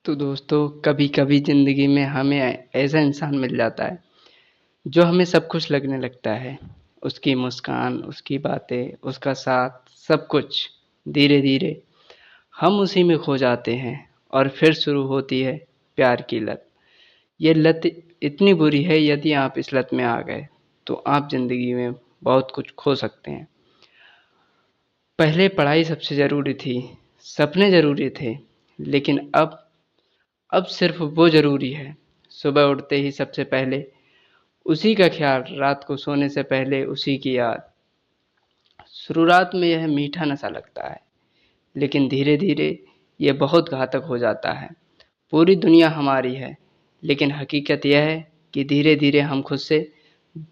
तो दोस्तों कभी कभी ज़िंदगी में हमें ऐसा इंसान मिल जाता है जो हमें सब कुछ लगने लगता है। उसकी मुस्कान, उसकी बातें, उसका साथ, सब कुछ। धीरे धीरे हम उसी में खो जाते हैं और फिर शुरू होती है प्यार की लत। ये लत इतनी बुरी है, यदि आप इस लत में आ गए तो आप ज़िंदगी में बहुत कुछ खो सकते हैं। पहले पढ़ाई सबसे ज़रूरी थी, सपने ज़रूरी थे, लेकिन अब सिर्फ वो ज़रूरी है। सुबह उठते ही सबसे पहले उसी का ख्याल, रात को सोने से पहले उसी की याद। शुरुआत में यह मीठा नशा लगता है, लेकिन धीरे धीरे ये बहुत घातक हो जाता है। पूरी दुनिया हमारी है, लेकिन हकीकत यह है कि धीरे धीरे हम खुद से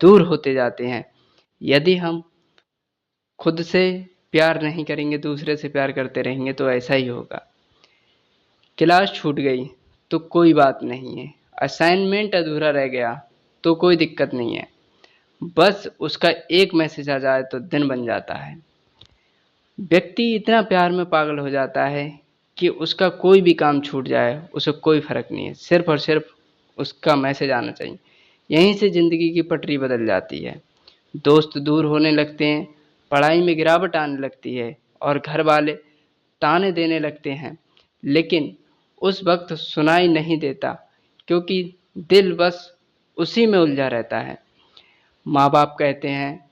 दूर होते जाते हैं। यदि हम खुद से प्यार नहीं करेंगे, दूसरे से प्यार करते रहेंगे तो ऐसा ही होगा। क्लास छूट गई तो कोई बात नहीं है, असाइनमेंट अधूरा रह गया तो कोई दिक्कत नहीं है, बस उसका एक मैसेज आ जाए तो दिन बन जाता है। व्यक्ति इतना प्यार में पागल हो जाता है कि उसका कोई भी काम छूट जाए उसे कोई फर्क नहीं है, सिर्फ और सिर्फ उसका मैसेज आना चाहिए। यहीं से ज़िंदगी की पटरी बदल जाती है। दोस्त दूर होने लगते हैं, पढ़ाई में गिरावट आने लगती है और घर वाले ताने देने लगते हैं, लेकिन उस वक्त सुनाई नहीं देता, क्योंकि दिल बस उसी में उलझा रहता है। माँ बाप कहते हैं,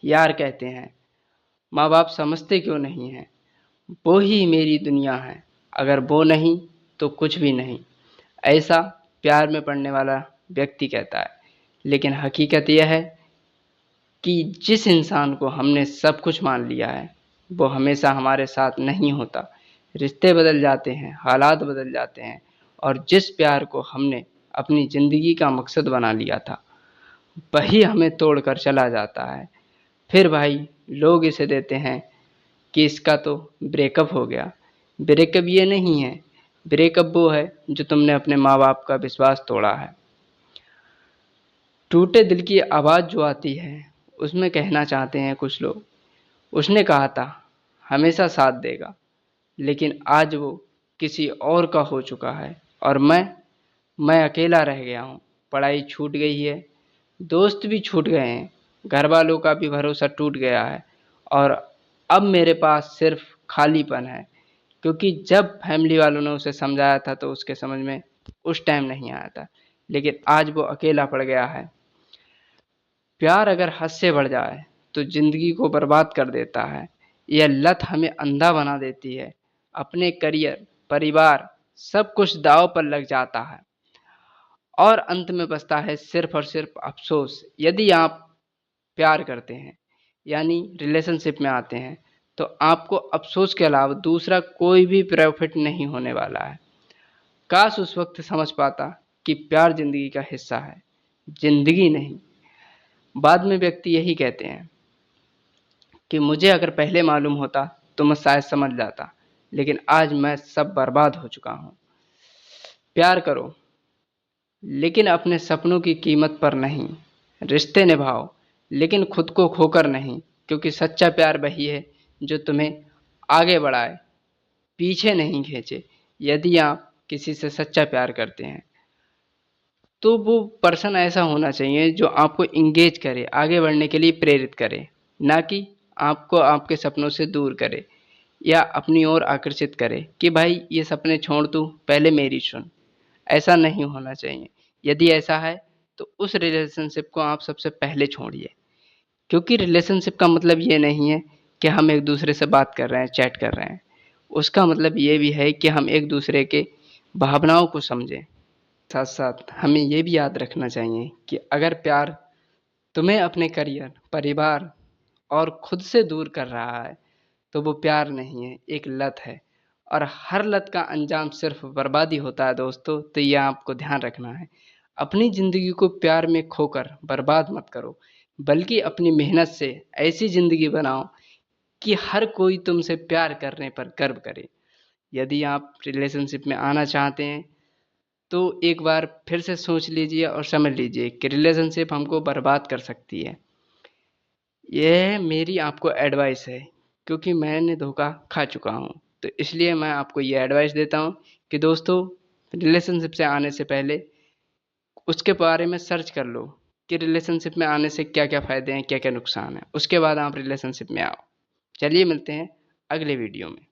यार कहते हैं, माँ बाप समझते क्यों नहीं हैं, वो ही मेरी दुनिया है, अगर वो नहीं तो कुछ भी नहीं। ऐसा प्यार में पड़ने वाला व्यक्ति कहता है। लेकिन हकीकत यह है कि जिस इंसान को हमने सब कुछ मान लिया है, वो हमेशा हमारे साथ नहीं होता। रिश्ते बदल जाते हैं, हालात बदल जाते हैं, और जिस प्यार को हमने अपनी ज़िंदगी का मकसद बना लिया था, वही हमें तोड़ कर चला जाता है। फिर भाई लोग इसे देते हैं कि इसका तो ब्रेकअप हो गया। ब्रेकअप ये नहीं है, ब्रेकअप वो है जो तुमने अपने माँ बाप का विश्वास तोड़ा है। टूटे दिल की आवाज़ जो आती है, उसमें कहना चाहते हैं कुछ लोग, उसने कहा था हमेशा साथ देगा, लेकिन आज वो किसी और का हो चुका है और मैं अकेला रह गया हूँ। पढ़ाई छूट गई है, दोस्त भी छूट गए हैं, घर वालों का भी भरोसा टूट गया है, और अब मेरे पास सिर्फ खालीपन है। क्योंकि जब फैमिली वालों ने उसे समझाया था तो उसके समझ में उस टाइम नहीं आया था, लेकिन आज वो अकेला पड़ गया है। प्यार अगर हद से बढ़ जाए तो ज़िंदगी को बर्बाद कर देता है। यह लत हमें अंधा बना देती है। अपने करियर, परिवार, सब कुछ दांव पर लग जाता है और अंत में बचता है सिर्फ और सिर्फ अफ़सोस। यदि आप प्यार करते हैं, यानी रिलेशनशिप में आते हैं, तो आपको अफ़सोस के अलावा दूसरा कोई भी प्रॉफ़िट नहीं होने वाला है। काश उस वक़्त समझ पाता कि प्यार ज़िंदगी का हिस्सा है, ज़िंदगी नहीं। बाद में व्यक्ति यही कहते हैं कि मुझे अगर पहले मालूम होता तो मैं शायद समझ जाता, लेकिन आज मैं सब बर्बाद हो चुका हूँ। प्यार करो, लेकिन अपने सपनों की कीमत पर नहीं। रिश्ते निभाओ, लेकिन खुद को खोकर नहीं, क्योंकि सच्चा प्यार वही है जो तुम्हें आगे बढ़ाए, पीछे नहीं खींचे। यदि आप किसी से सच्चा प्यार करते हैं तो वो पर्सन ऐसा होना चाहिए जो आपको इंगेज करे, आगे बढ़ने के लिए प्रेरित करे, ना कि आपको आपके सपनों से दूर करे या अपनी ओर आकर्षित करे कि भाई ये सपने छोड़ तू, पहले मेरी सुन। ऐसा नहीं होना चाहिए। यदि ऐसा है तो उस रिलेशनशिप को आप सबसे पहले छोड़िए, क्योंकि रिलेशनशिप का मतलब ये नहीं है कि हम एक दूसरे से बात कर रहे हैं, चैट कर रहे हैं। उसका मतलब ये भी है कि हम एक दूसरे के भावनाओं को समझें। साथ साथ हमें ये भी याद रखना चाहिए कि अगर प्यार तुम्हें अपने करियर, परिवार और खुद से दूर कर रहा है तो वो प्यार नहीं है, एक लत है। और हर लत का अंजाम सिर्फ बर्बादी होता है दोस्तों, तो ये आपको ध्यान रखना है। अपनी ज़िंदगी को प्यार में खोकर बर्बाद मत करो, बल्कि अपनी मेहनत से ऐसी ज़िंदगी बनाओ कि हर कोई तुमसे प्यार करने पर गर्व करे। यदि आप रिलेशनशिप में आना चाहते हैं तो एक बार फिर से सोच लीजिए और समझ लीजिए कि रिलेशनशिप हमको बर्बाद कर सकती है। यह मेरी आपको एडवाइस है, क्योंकि मैंने धोखा खा चुका हूँ, तो इसलिए मैं आपको ये एडवाइस देता हूँ कि दोस्तों रिलेशनशिप से आने से पहले उसके बारे में सर्च कर लो कि रिलेशनशिप में आने से क्या क्या फ़ायदे हैं, क्या क्या नुकसान है, उसके बाद आप रिलेशनशिप में आओ। चलिए मिलते हैं अगले वीडियो में।